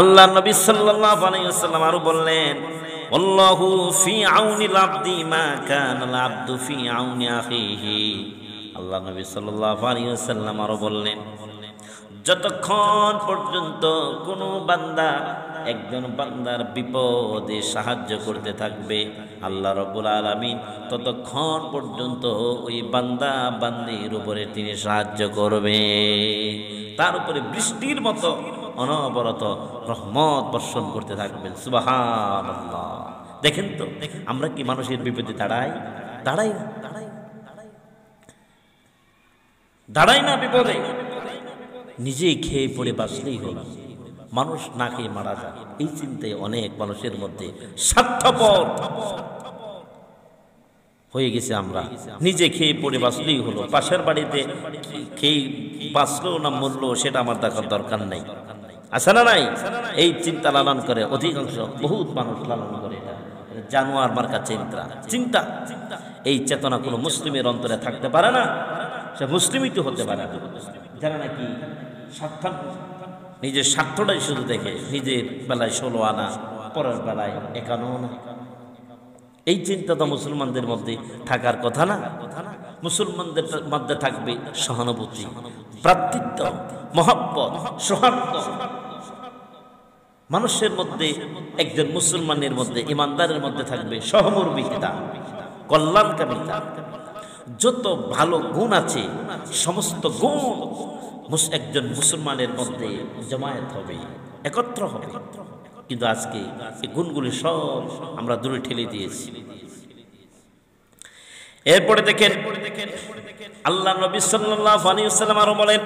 আল্লাহ নবী সাল্লাল্লাহু আলাইহি ওয়াসাল্লাম আরো বললেন, আল্লাহু ফি আউনিল আবদি মা কানাল আবদু ফি আউনি আখিহি। আল্লাহ নবী সাল্লাল্লাহু আলাইহি ওয়াসাল্লাম আরো বললেন, যতক্ষণ পর্যন্ত কোনো বান্দা একজন বান্দার বিপদে সাহায্য করতে থাকবে আল্লাহ রাব্বুল আলামিন ততক্ষণ পর্যন্ত ওই বান্দা বান্দির উপরে তিনি সাহায্য করবে, তার উপরে বৃষ্টির মতো অনবরত রহমত বর্ষণ করতে থাকবেন। সুবহানাল্লাহ। দেখেন তো আমরা কি মানুষের বিপদে দাঁড়াই না বিপদে, নিজেই খেয়ে পড়ে বাঁচলেই হলো, মানুষ না খেয়ে মারা যায় এই চিন্তায় অনেক মানুষের মধ্যে স্বার্থপর হয়ে গেছে। আমরা নিজে খেয়ে পড়ে বাঁচলেই হলো, পাশের বাড়িতে খেয়ে বাঁচলো না মরলো সেটা আমার দেখার দরকার নেই, আছে না নাই? এই চিন্তা লালন করে অধিকাংশ বহুত মানুষ লালন করে, এটা জানোয়ার মার্কা চিন্তা। এই চেতনা কোনো মুসলিমের অন্তরে থাকতে পারে না, সে মুসলিমই তো হতে পারে না, যারা নাকি নিজের স্বার্থটাই শুধু দেখে, নিজের বেলায় 16 আনা, পরের বেলায় 51 আনা। এই চিন্তা তো মুসলমানদের মধ্যে থাকার কথা না। মুসলমানদের মধ্যে থাকবে সহানুভূতি, ভ্রাতৃত্ব, মহব্বত, সৌহার্দ্য। মানুষের মধ্যে একজন মুসলমানের মধ্যে, ইমানদারের মধ্যে থাকবে সহমর্মিতা, কল্যাণকামিতা। যত ভালো গুণ আছে সমস্ত গুণ একজন মুসলমানের মধ্যে জমায়েত হবে, একত্র হবে। কিন্তু আজকে এই গুণগুলি সব আমরা দূরে ঠেলে দিয়েছি। এরপরে দেখেন আল্লাহ নবী সাল্লাল্লাহু আলাইহি ওয়াসাল্লাম আরো বলেন,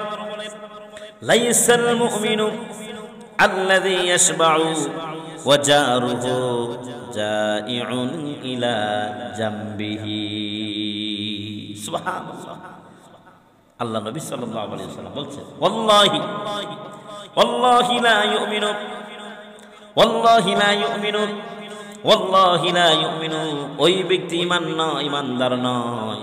লাইসাল মুমিনু আল্লাযী ইয়াশবাউ ওয়া জারুহু জাইউন ইলা জামবিহি। সুবহানাল্লাহ। আল্লাহ নবী সাল্লাল্লাহু আলাইহি ওয়াসাল্লাম বলছেন, ওয়াল্লাহি লা ইউমিনু, ওয়াল্লাহি লা ইউমিনু, ওই ব্যক্তি ইমানদার নয়।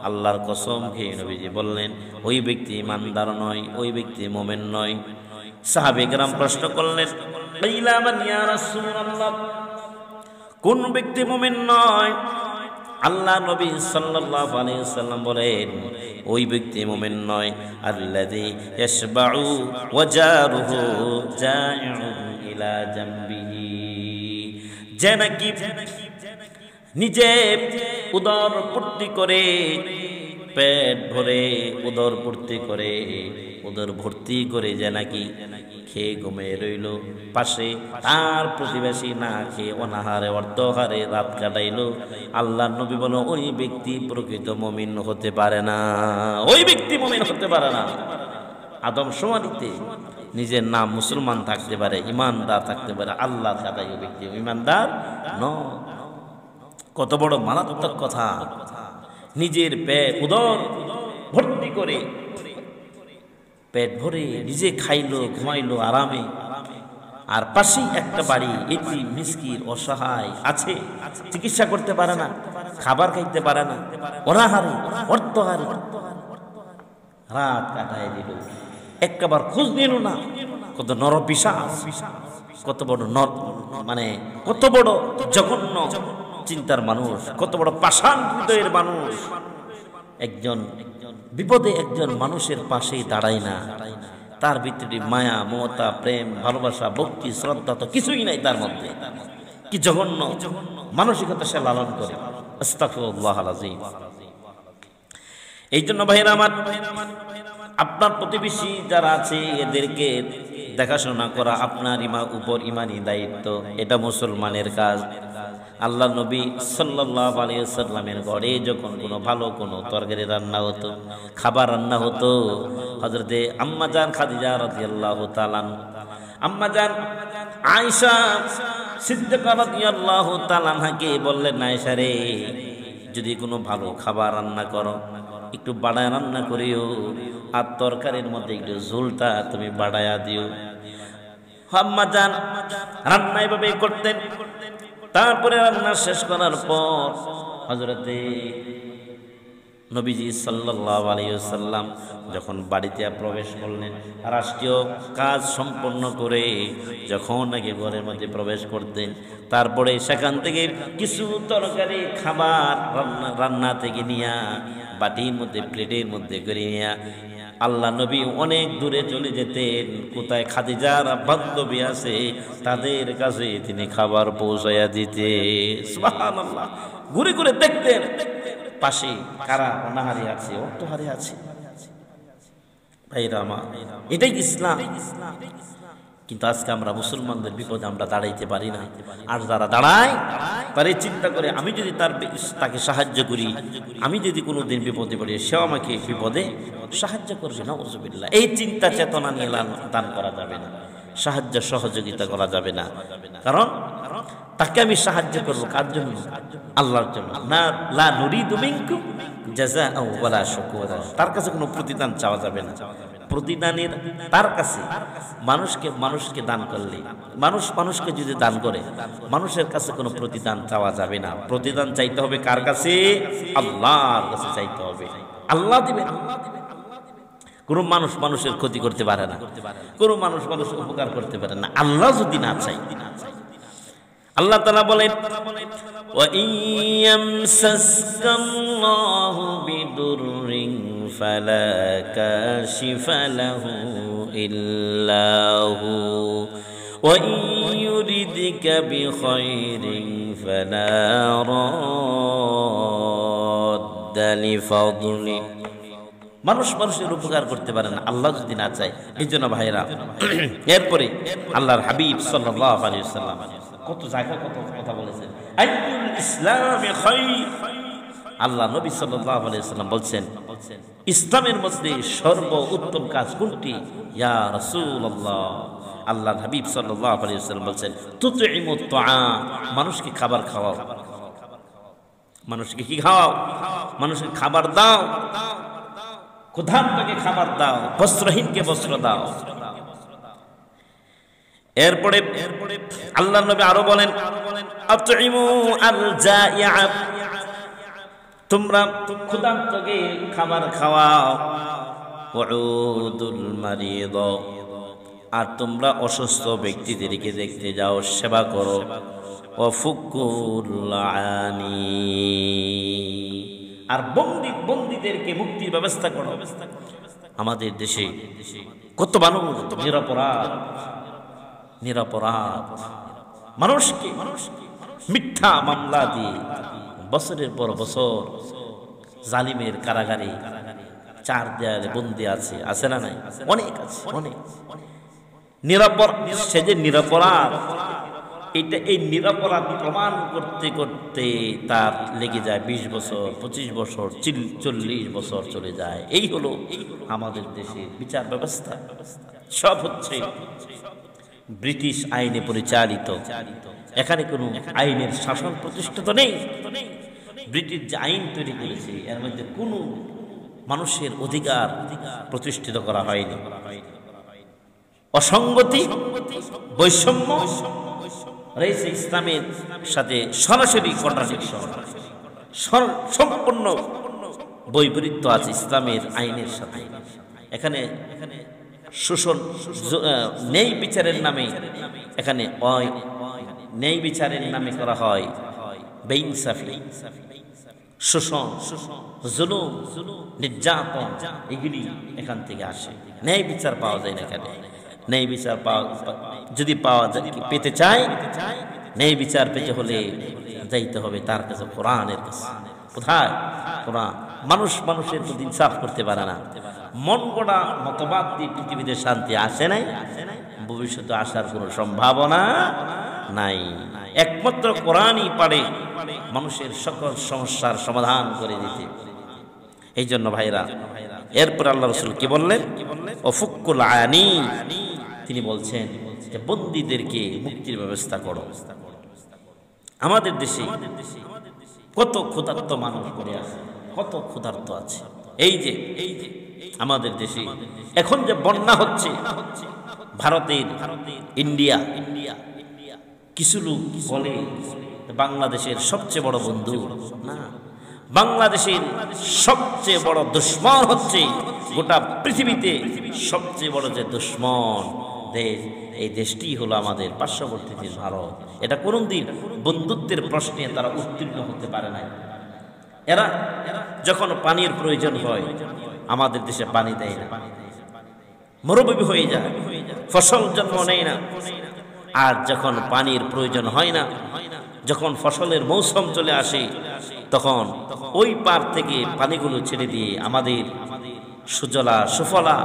আল্লাহর কসম খেয়ে নবীজি বললেন, ওই ব্যক্তি ইমানদার নয়, ওই ব্যক্তি মুমিন নয়। সাহাবায়ে কেরাম প্রশ্ন করলেন, কিলা মান ইয়া রাসূলুল্লাহ, কোন ব্যক্তি মুমিন নয়? আল্লাহ নবী সাল্লাল্লাহু আলাইহি ওয়াসাল্লাম বলেন, ওই ব্যক্তি মুমিন নয় আল্লাযী ইয়াশবাউ ওয়া জারুহু জাইউন ইলা জামবিহি, যে নাকি নিজে উদর পূর্তি করে, পেট ভরে উদর পূর্তি করে, উদর ভর্তি করে যে নাকি খেয়ে ঘুমিয়ে রইল, পাশে তার প্রতিবেশী না খেয়ে অনাহারে অর্থহারে রাত কাটাইল। আল্লাহ নবী বলো, ওই ব্যক্তি প্রকৃত মুমিন হতে পারে না, ওই ব্যক্তি মুমিন হতে পারে না। আদম সমাধিতে নিজের নাম মুসলমান থাকতে পারে, ইমানদার থাকতে পারে, আল্লাহ ছাড়া ওই ব্যক্তি ইমানদার নয়। কত বড় মারাত্মক কথা! নিজের পেট উদর ভর্তি করে, পেট ভরে নিজে খাইলো, ঘুমাইলো আরামে, আর পাশেই একটা বাড়ি এটি মিসকিন অসহায় আছে, চিকিৎসা করতে পারে না, খাবার খাইতে পারে না, অনাহারে অর্থহারে রাত কাটায় দিল, একবার খোঁজ নিল না। কত নরপিশাচ, কত বড় মানে কত বড় জঘন্য চিন্তার মানুষ, কত বড় পাষাণ হৃদয়ের মানুষ। একজন বিপদে একজন মানুষের পাশেই দাঁড়ায় না, তার ভিতরে মায়া, মমতা, প্রেম, ভালোবাসা, ভক্তি, শ্রদ্ধা তো কিছুই নাই তার মধ্যে। কি জঘন্য মানসিকতা সে লালন করে। আস্তাগফিরুল্লাহল আযীম। এই জন্য ভাইরা আমার, আপনার প্রতিবেশী যারা আছে এদেরকে দেখাশোনা করা আপনার উপর ইমানি দায়িত্ব, এটা মুসলমানের কাজ। আল্লাহ নবী সাল্লাল্লাহু আলাইহি ওয়াসাল্লামের ঘরে যখন কোনো ভালো কোনো তরকারি রান্না হতো, খাবার রান্না হতো, হযরতে আম্মা জান খাদিজা রাদিয়াল্লাহু তাআলা, আম্মা জান আয়েশা সিদ্দিকা রাদিয়াল্লাহু তাআলা কে বললেন, আয়েশা রে, যদি কোনো ভালো খাবার রান্না করো একটু বাড়ায় রান্না করিও, আর তরকারির মধ্যে একটু ঝোলটা তুমি বাড়ায়া দিও। আম্মা জান রান্না এভাবে করতেন। তারপরে রান্না শেষ করার পর হযরতে নবীজি সাল্লাল্লাহু আলাইহি ওয়াসাল্লাম যখন বাড়িতে প্রবেশ করলেন, রাষ্ট্রীয় কাজ সম্পন্ন করে যখন নাকি ঘরের মধ্যে প্রবেশ করতেন, তারপরে সেখান থেকে কিছু তরকারি খাবার রান্না থেকে নিয়া বাটির মধ্যে প্লেটের মধ্যে করে নিয়া আল্লাহ নবী অনেক দূরে চলে যেতেন। কোথায় খাদিজার বান্ধবী আছে তাদের কাছে তিনি খাবার পৌঁছাইয়া দিতে। সুবহানাল্লাহ। ঘুরে ঘুরে দেখতেন পাশে কারা অনাহারি আছে, অর্থহারি আছে। ভাইরা আমার, এটাই ইসলাম। কিন্তু আজকে আমরা মুসলমানদের বিপদে আমরা দাঁড়াইতে পারি না। আর যারা দাঁড়ায় তারা চিন্তা করে, আমি যদি তাকে সাহায্য করি, আমি যদি কোনোদিন বিপদে পড়ি, সেও আমাকে বিপদে সাহায্য করবে। নাউযুবিল্লাহ। এই চিন্তা চেতনা নিয়ে দান করা যাবে না, সাহায্য সহযোগিতা করা যাবে না। কারণ তাকে আমি সাহায্য করবো কার জন্য? আল্লাহর জন্য। না, লা নুরিদু মিনকুম জাযাআ ওয়ালা শুকুরা। তার কাছে কোনো প্রতিদান চাওয়া যাবে না। প্রতিদানের তার কাছে মানুষকে দান করলে, মানুষকে যদি দান করে, মানুষের কাছে কোনো প্রতিদান চাওয়া যাবে না। প্রতিদান চাইতে হবে কার কাছে? আল্লাহর কাছে চাইতে হবে। আল্লাহ দিবেন। কোনো মানুষের ক্ষতি করতে পারে না, কোনো মানুষের উপকার করতে পারে না আল্লাহ যদি না চাই। আল্লাহ তাআলা বলেন, ওয়া ইয়ামসাসকাল্লাহু বিদুররিন ফালা কাশিফা লাহু ইল্লা হু ওয়া ইয়ুরিদকা বিখাইরিন ফালা রাদ্দা লিফাদলি। মানুষের উপকার করতে পারে না আল্লাহ যদি না চায়। এই জন্য ভাইরা, এরপরে আল্লাহর হাবিব সাল্লাল্লাহু আলাইহি ওয়াসাল্লাম কত জায়গায় কত কথা বলেছেন। আইয়ুল ইসলামি খায়র। আল্লাহ নবী সাল্লাল্লাহু আলাইহি ওয়াসাল্লাম বলছেন, ইসলামের মধ্যে সর্বোত্তম কাজ কোনটি? ইয়া রাসূলুল্লাহ। আল্লাহর হাবিব সাল্লাল্লাহু আলাইহি ওয়াসাল্লাম বলছেন, তুতঈমুত তাআম। মানুষকে খাবার খাওয়াও। মানুষকে কি খাওয়াও? মানুষকে খাবার দাও। ক্ষুধার্তকে খাবার দাও, বস্ত্রহীনকে বস্ত্র দাও। এরপরে আল্লাহর নবী আরো বলেন, আতঈমু আল জাইআ। তোমরা ক্ষুধার্তকে খাবার খাওয়াও। ওয়াউদুল মারিদ। আর তোমরা অসুস্থ ব্যক্তিদেরকে দেখতে যাও, সেবা করো। ওয়াফুকুল আনি। আর বন্দীদেরকে মুক্তির ব্যবস্থা করো। আমাদের দেশে কত মানুষ নিরপরাধ মানুষকে মিথ্যা মামলা দিয়ে বছরের পর বছর জালিমের কারাগারে চার দেয়ালে বন্দী আছে না নাই? অনেক আছে, অনেক। সে যে নিরপরাধ, এই নিরপরাধ প্রমাণ করতে করতে তার লেগে যায় 20 বছর, 25 বছর, 40 বছর চলে যায়। এই হলো আমাদের দেশের বিচার ব্যবস্থা। সব হচ্ছে ব্রিটিশ আইনে পরিচালিত। এখানে কোনো আইনের শাসন প্রতিষ্ঠিত নেই। ব্রিটিশ যে আইন তৈরি করেছে এর মধ্যে কোনো মানুষের অধিকার প্রতিষ্ঠিত করা হয়নি। অসঙ্গতি, বৈষম্য রয়েছে ইসলামের সাথে সরাসরি কন্ট্রাডিকশন, সম্পূর্ণ বৈপরীত্য আছে ইসলামের আইনের সাথে। এখানে শোষণ, ন্যায় বিচারের নামে এখানে ন্যায় বিচারের নামে করা হয় বেইনসাফি, শোষণ, জুলুম, নির্যাতন, এগুলি এখান থেকে আসে। ন্যায় বিচার পাওয়া যায় না এখানে। ন্যায় বিচার যদি পেতে চায়, ন্যায় বিচার পেতে হলে যাইতে হবে তার কাছে, কোরআনের কাছে। কোথায়? কোরআন। মানুষের প্রতি ইনসাফ করতে পারে না। মন গড়া মতবাদ দিয়ে পৃথিবীতে শান্তি আসে নাই, ভবিষ্যতে আসার কোনো সম্ভাবনা নাই। একমাত্র কোরআনই পারে মানুষের সকল সমস্যার সমাধান করে দিতে। এই জন্য ভাইরা, এরপর আল্লাহ রাসূল কি বললেন? ওয়াফুকুল আনি। তিনি বলছেন যে বন্দীদেরকে মুক্তির ব্যবস্থা করো। আমাদের দেশে কত ক্ষুধার্ত মানুষ পড়ে আছে, কত ক্ষুধার্ত আছে। এই যে আমাদের দেশে এখন যে বন্যা হচ্ছে, ভারতের, ইন্ডিয়া, কিছু লোক বলে বাংলাদেশের সবচেয়ে বড় বন্ধু। না, বাংলাদেশের সবচেয়ে বড় দুশ্মন হচ্ছে, গোটা পৃথিবীতে সবচেয়ে বড় যে দুশ্মন দেশ, এই দেশটি হলো আমাদের পার্শ্ববর্তী দেশ ভারত। এটা কোনদিন বন্ধুত্বের প্রশ্নে তারা উত্তীর্ণ হতে পারে নাই। এরা যখন পানির প্রয়োজন হয় আমাদের দেশে পানি দেয় না, মরুভূমি হয়ে যায়, ফসল জন্ম নেয় না। আর যখন পানির প্রয়োজন হয় না, যখন ফসলের মৌসুম চলে আসে, তখন ওই পার থেকে পানিগুলো ছেড়ে দিয়ে আমাদের সুজলা সুফলা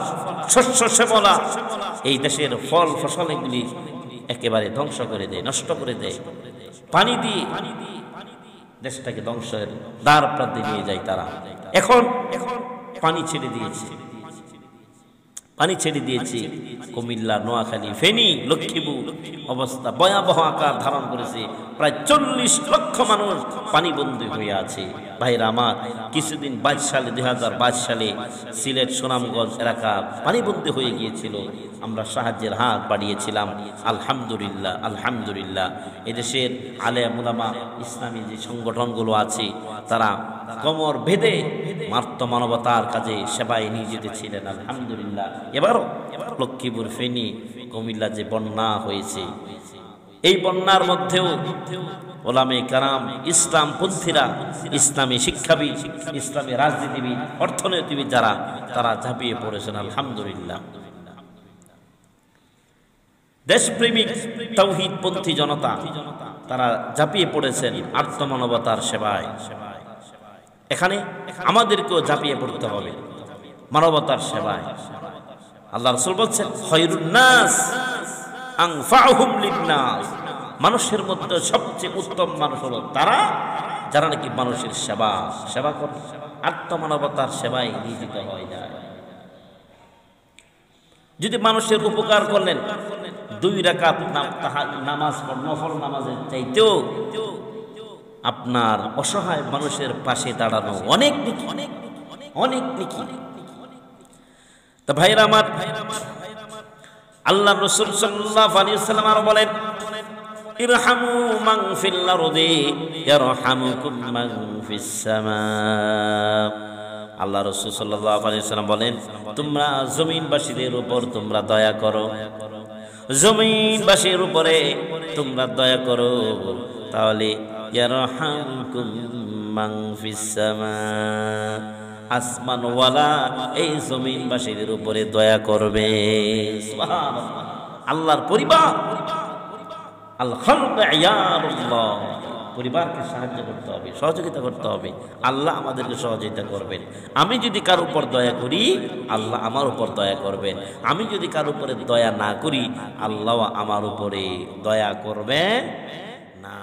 শস্য শ্যামলা এই দেশের ফল ফসল এগুলি একেবারে ধ্বংস করে দেয়, নষ্ট করে দেয়। পানি দিয়ে দেশটাকে ধ্বংসের দ্বার প্রান্তে নিয়ে যায় তারা। এখন পানি ছেড়ে দিয়েছে, পানি ছেড়ে দিয়েছে কুমিল্লা, নোয়াখালী, ফেনী, লক্ষ্মীপুর, অবস্থা ভয়াবহ আকার ধারণ করেছে। প্রায় 40 লক্ষ মানুষ পানিবন্দী হয়ে আছে। ভাইরা আমার, কিছুদিন 2022 সালে সিলেট সুনামগঞ্জ এলাকা পানিবন্দী হয়ে গিয়েছিল। আমরা সাহায্যের হাত বাড়িয়েছিলাম। আলহামদুলিল্লাহ, আলহামদুলিল্লাহ। এদেশের আলেম উলামা, ইসলামী যে সংগঠনগুলো আছে, তারা কোমর বেঁধে মানবতার কাজে সেবায় নিয়োজিত ছিলেন। আলহামদুলিল্লাহ। এবারও লক্ষ্মীপুর, ফেনী, কুমিল্লা যে বন্যা হয়েছে, এই বন্যার মধ্যেও ওলামে কারাম, ইসলামপন্থীরা, ইসলামী শিক্ষাবিদ, ইসলামী রাজনীতিবিদ, অর্থনীতিবিদ যারা, তারা ঝাঁপিয়ে পড়েছেন। আলহামদুলিল্লাহ। দেশপ্রেমিক তাওহীদপন্থী জনতা তারা ঝাঁপিয়ে পড়েছেন আত্মমানবতার সেবায়। এখানে আমাদেরকেও ঝাঁপিয়ে পড়তে হবে মানবতার সেবায়। আল্লাহ রাসূল বলছেন, খায়রুন নাস আনফাউহুম লিন-নাস, মানুষের মধ্যে সবচেয়ে উত্তম মানুষ হলো তারা যারা নাকি মানুষের সেবা করে, আত্মমানবতার সেবায় নিয়োজিত হয়ে যায়। যদি মানুষের উপকার করলেন, 2 রাকাত নামাজ নফল নামাজের চাইতেও আপনার অসহায় মানুষের পাশে দাঁড়ানো অনেক নেকি, অনেক নেকি। তো ভাইরা আমার, আল্লাহ রাসূল সাল্লাল্লাহু আলাইহি ওয়াসাল্লাম আরো বলেন, ইরহামু মান ফিল আরদি ইয়ারহামুকুম মান ফিস সামা। আল্লাহ রাসূল সাল্লাল্লাহু আলাইহি ওয়াসাল্লাম বলেন, তোমরা জমিনবাসীদের উপর তোমরা দয়া করো, জমিনবাসীর উপরে তোমরা দয়া করো, তাহলে ইয়ারহামুকুম মান ফিস সামা, আসমানওয়ালা এই জমিনবাসীদের উপরে দয়া করবে। সুবহানাল্লাহ। আল্লাহর পরিবার, আল খালক ইয়ারুল্লাহ, পরিবারকে সাহায্য করতে হবে, সহযোগিতা করতে হবে। আল্লাহ আমাদেরকে সহযোগিতা করবেন। আমি যদি কার উপর দয়া করি, আল্লাহ আমার উপর দয়া করবেন। আমি যদি কার উপরে দয়া না করি, আল্লাহ আমার উপরে দয়া করবেন না।